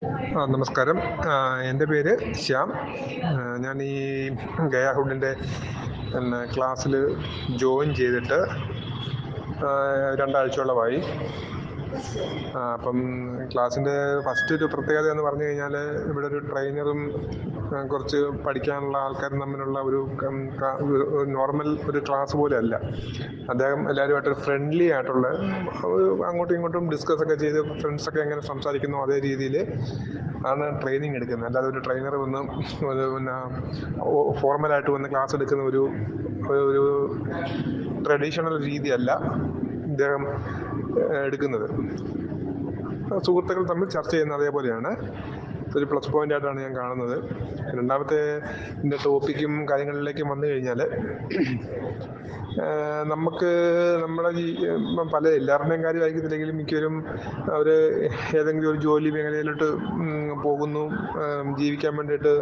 നമസ്കാരം. എൻ്റെ പേര് ശ്യാം. ഞാൻ ഈ ഗയാ ഹുഡിൻ്റെ ക്ലാസ്സിൽ ജോയിൻ ചെയ്തിട്ട് 2 ആഴ്ചയോളമായി. അപ്പം ക്ലാസ്സിൻ്റെ ഫസ്റ്റ് ഒരു പ്രത്യേകത എന്ന് പറഞ്ഞു കഴിഞ്ഞാൽ, ഇവിടെ ഒരു ട്രെയിനറും കുറച്ച് പഠിക്കാനുള്ള ആൾക്കാരും തമ്മിലുള്ള ഒരു നോർമൽ ഒരു ക്ലാസ് പോലെ അല്ല. അദ്ദേഹം എല്ലാവരുമായിട്ടൊരു ഫ്രണ്ട്ലി ആയിട്ടുള്ള അങ്ങോട്ടും ഇങ്ങോട്ടും ഡിസ്കസ് ഒക്കെ ചെയ്ത് ഫ്രണ്ട്സൊക്കെ എങ്ങനെ സംസാരിക്കുന്നു അതേ രീതിയിൽ ആണ് ട്രെയിനിങ് എടുക്കുന്നത്. അല്ലാതെ ഒരു ട്രെയിനർ വന്ന് പിന്നെ ഫോർമലായിട്ട് വന്ന് ക്ലാസ് എടുക്കുന്ന ഒരു ട്രഡീഷണൽ രീതിയല്ല ഇദ്ദേഹം എടുക്കുന്നത്. സുഹൃത്തുക്കൾ തമ്മിൽ ചർച്ച ചെയ്യുന്ന അതേപോലെയാണ്. ഒരു പ്ലസ് പോയിന്റ് ആയിട്ടാണ് ഞാൻ കാണുന്നത്. രണ്ടാമത്തെ ടോപ്പിക്കും കാര്യങ്ങളിലേക്കും വന്നു കഴിഞ്ഞാൽ, നമുക്ക് നമ്മുടെ എല്ലാവരുടെയും കാര്യമായിരിക്കത്തില്ലെങ്കിലും മിക്കവരും അവർ ഏതെങ്കിലും ഒരു ജോലി മേഖലയിലോട്ട് പോകുന്നു, ജീവിക്കാൻ വേണ്ടിയിട്ട്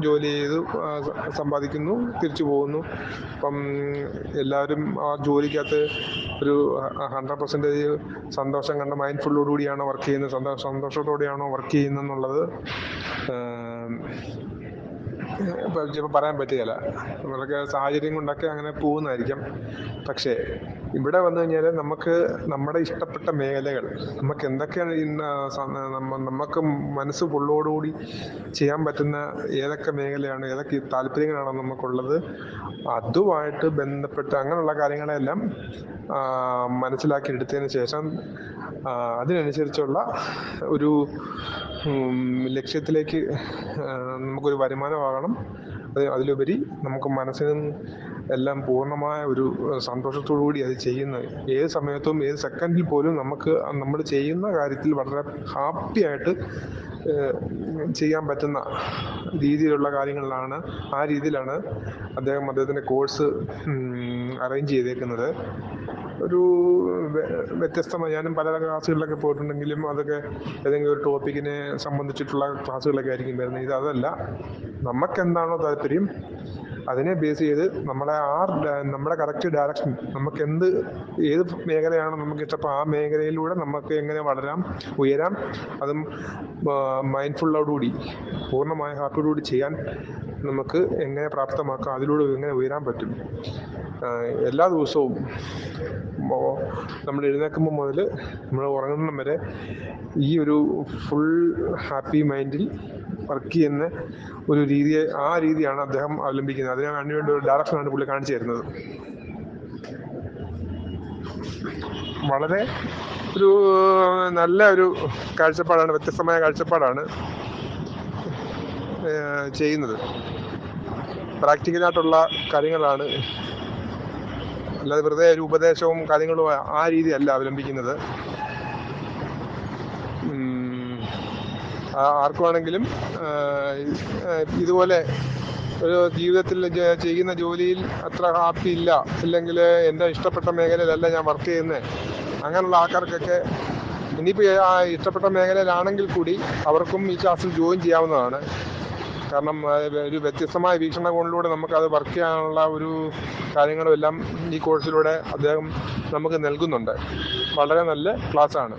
ജോലി ചെയ്ത് സമ്പാദിക്കുന്നു, തിരിച്ചു പോകുന്നു. അപ്പം എല്ലാവരും ആ ജോലിക്കകത്ത് ഒരു 100% സന്തോഷം കണ്ട മൈൻഡ്ഫുള്ളോടുകൂടിയാണോ വർക്ക് ചെയ്യുന്നത്, സന്തോഷത്തോടെയാണോ വർക്ക് ചെയ്യുന്നതെന്നുള്ളത് ചിലപ്പോൾ പറയാൻ പറ്റുകയില്ല. നമ്മളൊക്കെ സാഹചര്യം കൊണ്ടൊക്കെ അങ്ങനെ പോകുന്നതായിരിക്കും. പക്ഷേ ഇവിടെ വന്നു കഴിഞ്ഞാൽ നമുക്ക് നമ്മുടെ ഇഷ്ടപ്പെട്ട മേഖലകൾ, നമുക്ക് എന്തൊക്കെയാണ് നമുക്ക് മനസ്സ് ഫുള്ളോടുകൂടി ചെയ്യാൻ പറ്റുന്ന ഏതൊക്കെ മേഖലയാണ്, ഏതൊക്കെ താല്പര്യങ്ങളാണ് നമുക്കുള്ളത്, അതുമായിട്ട് ബന്ധപ്പെട്ട് അങ്ങനെയുള്ള കാര്യങ്ങളെല്ലാം മനസ്സിലാക്കി എടുത്തതിന് ശേഷം അതിനനുസരിച്ചുള്ള ഒരു ലക്ഷ്യത്തിലേക്ക് നമുക്കൊരു വരുമാനമാകണം. അതിലുപരി നമുക്ക് മനസ്സിനും എല്ലാം പൂർണ്ണമായ ഒരു സന്തോഷത്തോടു കൂടി അത് ചെയ്യുന്നത്, ഏത് സമയത്തും ഏത് സെക്കൻഡിൽ പോലും നമുക്ക് നമ്മൾ ചെയ്യുന്ന കാര്യത്തിൽ വളരെ ഹാപ്പിയായിട്ട് ചെയ്യാൻ പറ്റുന്ന രീതിയിലുള്ള കാര്യങ്ങളിലാണ്, ആ രീതിയിലാണ് അദ്ദേഹത്തിൻ്റെ കോഴ്സ് അറേഞ്ച് ചെയ്തേക്കുന്നത്. ഒരു വ്യത്യസ്തമായി, ഞാനും പല ക്ലാസ്സുകളിലൊക്കെ പോയിട്ടുണ്ടെങ്കിലും അതൊക്കെ ഏതെങ്കിലും ഒരു ടോപ്പിക്കിനെ സംബന്ധിച്ചിട്ടുള്ള ക്ലാസ്സുകളൊക്കെ ആയിരിക്കും വരുന്നത്. അതല്ല, നമുക്കെന്താണോ താല്പര്യം അതിനെ ബേസ് ചെയ്ത് നമ്മുടെ കറക്റ്റ് ഡയറക്ഷൻ, നമുക്ക് ഏത് മേഖലയാണോ നമുക്ക് ഇഷ്ടപ്പോൾ ആ മേഖലയിലൂടെ നമുക്ക് എങ്ങനെ ഉയരാം, അതും മൈൻഡ്ഫുള്ളോടുകൂടി പൂർണ്ണമായ ഹാപ്പിയോടുകൂടി ചെയ്യാൻ നമുക്ക് എങ്ങനെ പ്രാപ്തമാക്കാം, അതിലൂടെ എങ്ങനെ ഉയരാൻ പറ്റും. എല്ലാ ദിവസവും നമ്മൾ എഴുന്നേൽക്കുമ്പോൾ മുതൽ നമ്മൾ ഉറങ്ങുന്ന വരെ ഈ ഒരു ഫുൾ ഹാപ്പി മൈൻഡിൽ വർക്ക് ചെയ്യുന്ന ഒരു രീതിയാണ് അദ്ദേഹം അവലംബിക്കുന്നത്. അതിനുവേണ്ടി ഒരു ഡയറക്ഷനാണ് പുള്ളി കാണിച്ചു തരുന്നത്. വളരെ ഒരു നല്ല ഒരു കാഴ്ചപ്പാടാണ്, വ്യത്യസ്തമായ കാഴ്ചപ്പാടാണ് ചെയ്യുന്നത്. പ്രാക്ടിക്കലായിട്ടുള്ള കാര്യങ്ങളാണ്, അല്ലാതെ വെറുതെ ഒരു ഉപദേശവും കാര്യങ്ങളും ആ രീതിയല്ല അവലംബിക്കുന്നത്. ആർക്കുവാണെങ്കിലും ഇതുപോലെ ഒരു ജീവിതത്തിൽ ചെയ്യുന്ന ജോലിയിൽ അത്ര ഹാപ്പി ഇല്ല, അല്ലെങ്കിൽ എൻ്റെ ഇഷ്ടപ്പെട്ട മേഖലയിലല്ല ഞാൻ വർക്ക് ചെയ്യുന്നത്, അങ്ങനെയുള്ള ആൾക്കാർക്കൊക്കെ ഇനിയിപ്പോൾ ആ ഇഷ്ടപ്പെട്ട മേഖലയിലാണെങ്കിൽ കൂടി അവർക്കും ഈ ക്ലാസ്സിൽ ജോയിൻ ചെയ്യാവുന്നതാണ്. കാരണം ഒരു വ്യത്യസ്തമായ വീക്ഷണകോണിലൂടെ നമുക്കത് വർക്ക് ചെയ്യാനുള്ള ഒരു കാര്യങ്ങളും എല്ലാം ഈ കോഴ്സിലൂടെ അദ്ദേഹം നമുക്ക് നൽകുന്നുണ്ട്. വളരെ നല്ല ക്ലാസ്സാണ്.